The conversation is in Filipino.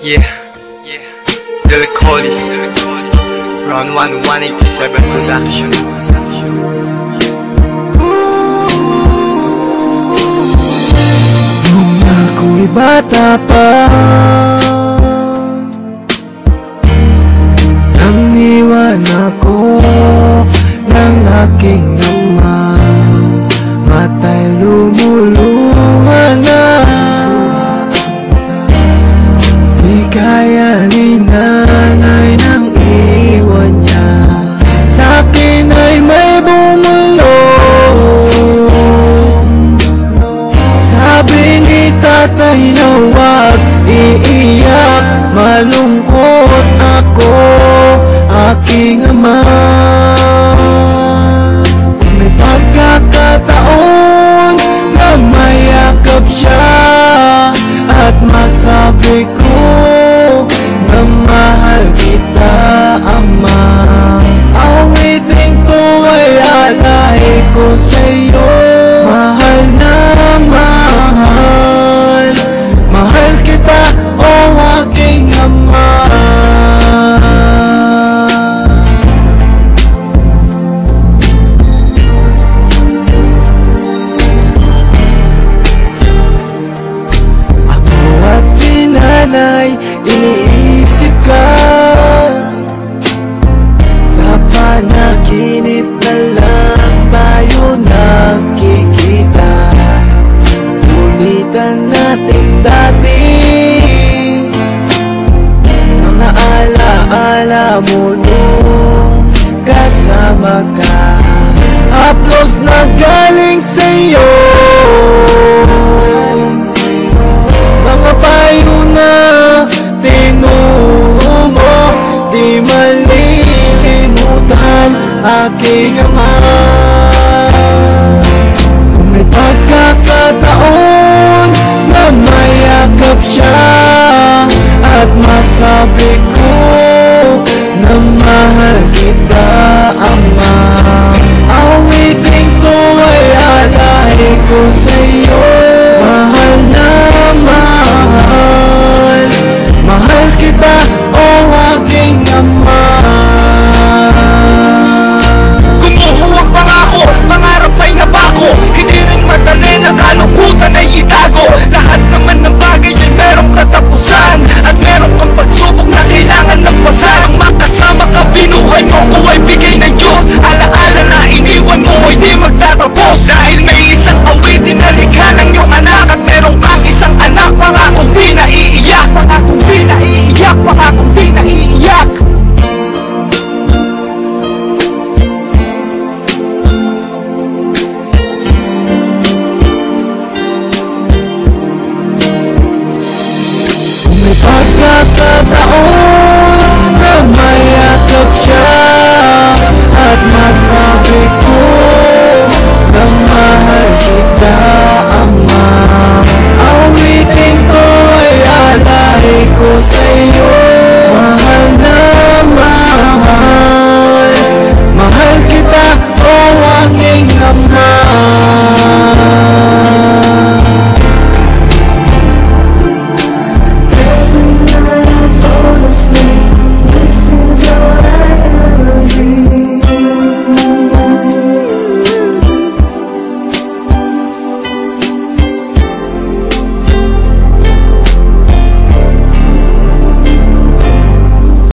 Yeah, Lil Cody, Round 1, 187 Production. Nung ako'y bata pa, nang iwan ako ng aking ama, matay lumuluha na. Di kaya ni nanay nang iwan niya, sa'kin ay may bumulong. Sabi ni tatay na huwag iiyak, malungkot ako, aking ama. May pagkakataon na mayakap siya at masabi ko na mahal kita, ama. Awitin ko ay alay ko sa'yo, mahal na mahal, mahal kita, o aking ama. Ako at si nanay, iniisip ka, sa panaginip na lang tayo nakikita. Ulitan natin dati mga alaala mo nung kasama ka. Haplos na galing sa'yo, mga payo na tinuro mo, di malilimutan, aking ama.